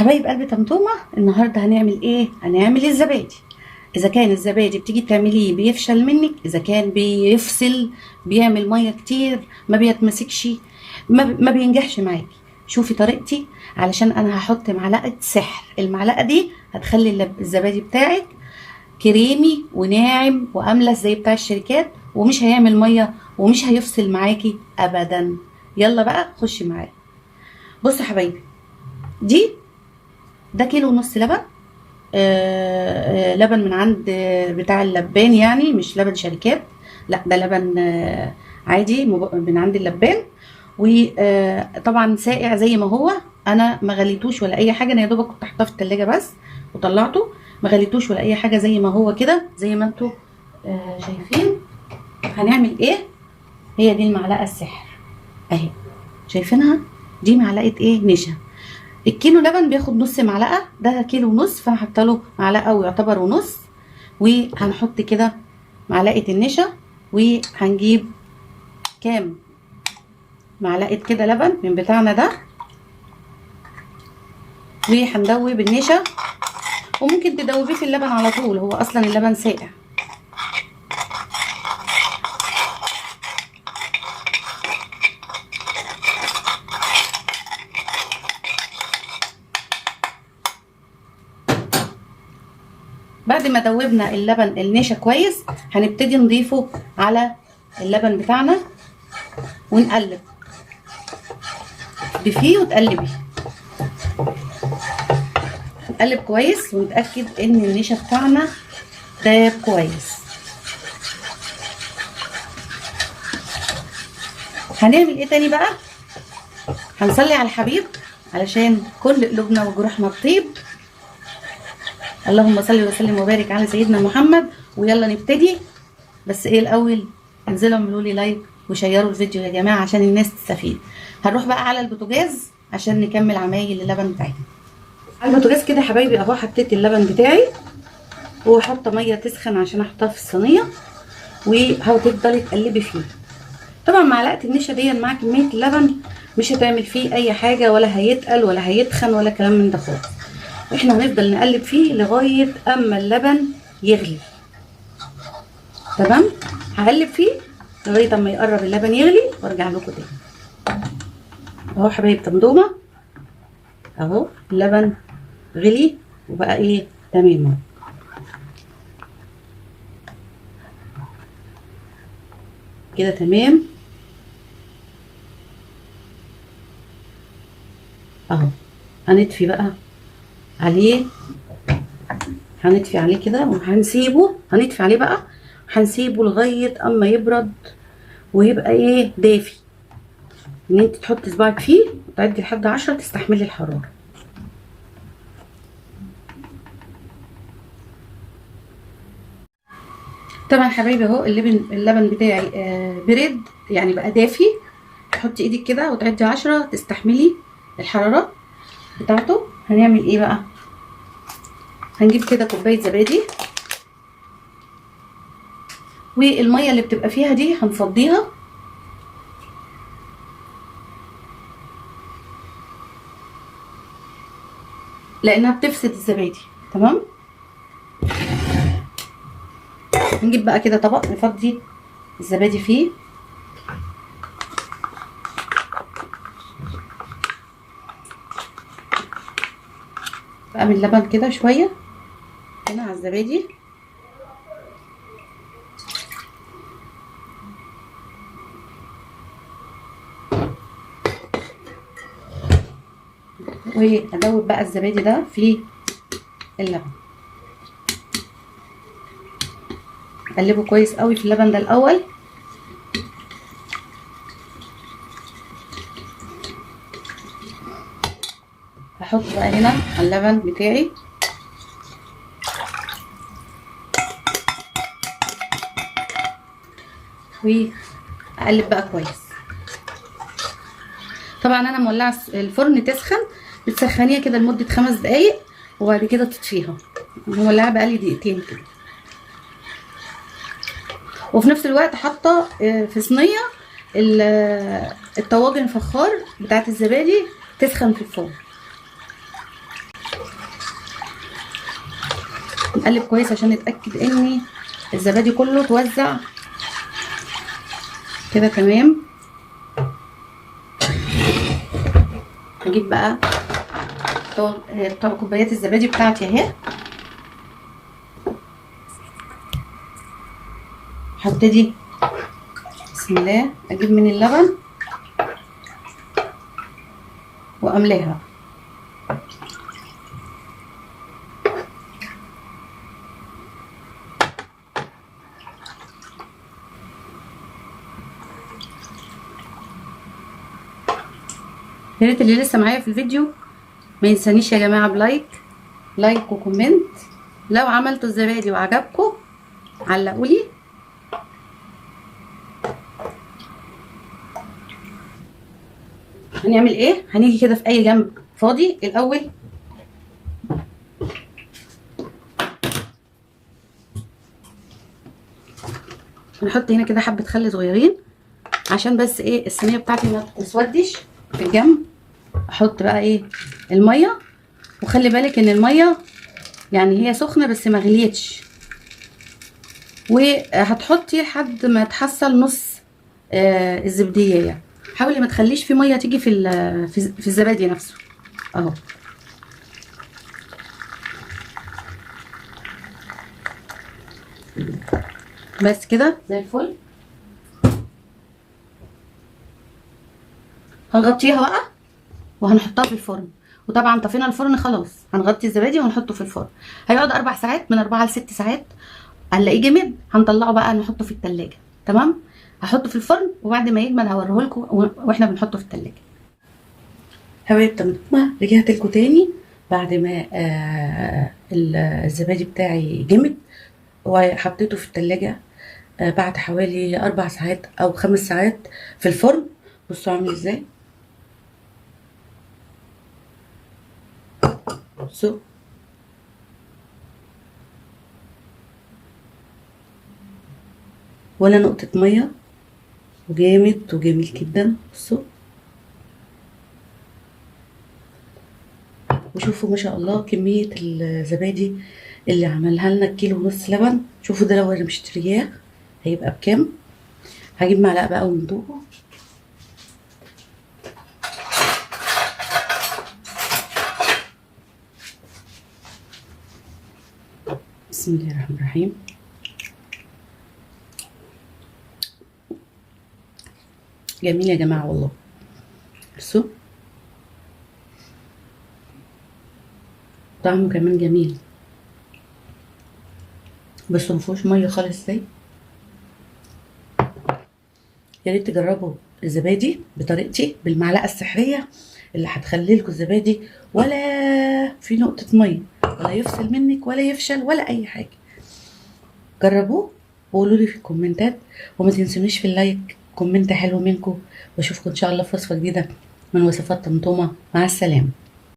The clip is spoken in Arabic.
حبايب قلبي طمطومه، النهارده هنعمل ايه؟ هنعمل الزبادي. اذا كان الزبادي بتيجي تعمليه بيفشل منك، اذا كان بيفصل، بيعمل ميه كتير، ما بيتمسكش، ما بينجحش معاكي، شوفي طريقتي. علشان انا هحط معلقه سحر، المعلقه دي هتخلي الزبادي بتاعك كريمي وناعم واملس زي بتاع الشركات، ومش هيعمل ميه ومش هيفصل معاكي ابدا. يلا بقى خشي معايا. بصوا يا حبايبي، ده كيلو ونص لبن. لبن من عند بتاع اللبان، يعني مش لبن شركات، لا ده لبن عادي من عند اللبان. وطبعا ساقع زي ما هو، انا ما غليتوش ولا اي حاجه، انا يا دوبك كنت حاطاه في التلاجة بس وطلعته، ما غليتوش ولا اي حاجه، زي ما هو كده زي ما انتوا شايفين. هنعمل ايه؟ هي دي المعلقه السحر اهي، شايفينها؟ دي معلقه ايه؟ نشا. الكيلو لبن بياخد نص معلقه، ده كيلو ونص، فانا حاطه له معلقه ويعتبر ونص. وهنحط كده معلقه النشا، وهنجيب كام معلقه كده لبن من بتاعنا ده، وهندوب النشا. وممكن تدوبيه في اللبن على طول، هو اصلا اللبن ساقع. بعد ما دوبنا اللبن النشا كويس، هنبتدي نضيفه على اللبن بتاعنا ونقلب. ضيفيه وتقلبي، نقلب كويس ونتاكد ان النشا بتاعنا داب كويس. هنعمل ايه تاني بقى؟ هنصلي على الحبيب علشان كل قلوبنا وجروحنا تطيب. اللهم صل وسلم وبارك على سيدنا محمد. ويلا نبتدي. بس ايه الاول؟ انزلوا اعملوا لي لايك وشيروا الفيديو يا جماعه عشان الناس تستفيد. هنروح بقى على البوتاجاز عشان نكمل عمايل اللبن بتاعتنا. على البوتاجاز كده يا حبايبي اهو، حطيت اللبن بتاعي وحاطه ميه تسخن عشان احطها في الصينيه، وهتفضلي تقلبي فيه. طبعا معلقه النشا دي مع كميه اللبن مش هتعمل فيه اي حاجه، ولا هيتقل ولا هيتخن ولا كلام من ده خالص. احنا هنفضل نقلب فيه لغايه اما اللبن يغلي. تمام؟ هقلب فيه لغايه اما يقرب اللبن يغلي وارجع لكم تاني. اهو حبايب طمطومه، اهو اللبن غلي وبقى ايه؟ تمام كده، تمام اهو. هنطفي بقى عليه، هنطفي عليه كده وهنسيبه، هنطفي عليه بقى، هنسيبه لغايه اما يبرد ويبقى ايه؟ دافي، ان انت تحطي صباعك فيه وتعدي لحد 10 تستحملي الحراره. طبعا حبايبي اهو اللبن بتاعي برد، يعني بقى دافي. تحطي ايدك كده وتعدي 10 تستحملي الحراره بتاعته. هنعمل ايه بقى؟ هنجيب كده كوبايه زبادي، والميه اللي بتبقى فيها دي هنفضيها، لانها بتفسد الزبادي. تمام؟ نجيب بقى كده طبق نفضي الزبادي فيه، بقى من اللبن كده شويه هنا على الزبادي، وادوب بقى الزبادي ده في اللبن. اقلبه كويس قوي في اللبن ده الاول، هحط بقى هنا على اللبن بتاعي واقلب بقى كويس. طبعا انا مولعه الفرن تسخن، بتسخنيها كده لمده 5 دقايق وبعد كده تطفيها. مولعه بقالي دقيقتين كده، وفي نفس الوقت حاطه في صينيه الطواجن الفخار بتاعت الزبادي تسخن في الفرن. نقلب كويس عشان نتاكد ان الزبادي كله توزع كده تمام. هجيب بقى طبق كوبايات الزبادي بتاعتي اهي. هبتدي بسم الله اجيب من اللبن واملاها. يا ريت اللي لسه معايا في الفيديو ما ينسانيش يا جماعه لايك وكومنت. لو عملتوا الزبادي وعجبكم علقولي. هنعمل ايه؟ هنيجي كده في اي جنب فاضي الاول هنحط هنا كده حبه خل صغيرين عشان بس ايه الصينيه بتاعتي ما تسودش في الجنب. احط بقى ايه الميه، وخلي بالك ان الميه يعني هي سخنه بس ما غليتش، وهتحطي لحد ما تحصل نص الزبديه. يعني حاولي ما تخليش في ميه تيجي في الزبادي نفسه اهو. بس كده زي الفل. هنغطيها بقى وهنحطها في الفرن. وطبعا طفينا الفرن خلاص، هنغطي الزبادي ونحطه في الفرن. هيقعد 4 ساعات، من 4 ل6 ساعات. هنلاقيه جمد هنطلعه بقى نحطه في التلاجة. تمام. هحطه في الفرن وبعد ما يجمد هوريه لكم واحنا بنحطه في التلاجة. حبايب طماطم، رجعت لكم تاني بعد ما الزبادي بتاعي جمد وحطيته في التلاجة بعد حوالي 4 ساعات او 5 ساعات في الفرن. بصوا عامل ازاي. بصوا ولا نقطة مية، وجامد وجميل جدا. بصوا وشوفوا ما شاء الله كمية الزبادي اللي عملها لنا 1.5 كيلو لبن. شوفوا ده لو انا مشترياه هيبقى بكام. هجيب معلقة بقى وندوقه. بسم الله الرحمن الرحيم. جميل يا جماعة والله. بصوا طعمه كمان جميل. بس مفيهوش ميه خالص ازاي. يا ريت تجربوا الزبادي بطريقتي بالمعلقه السحريه اللي هتخلي لكم الزبادي ولا في نقطه ميه ولا يفصل منك ولا يفشل ولا اي حاجه. جربوه وقولوا لي في الكومنتات، وما تنسونيش في اللايك كومنت حلو منكم. واشوفكم ان شاء الله في وصفه جديده من وصفات طمطومه. مع السلامه.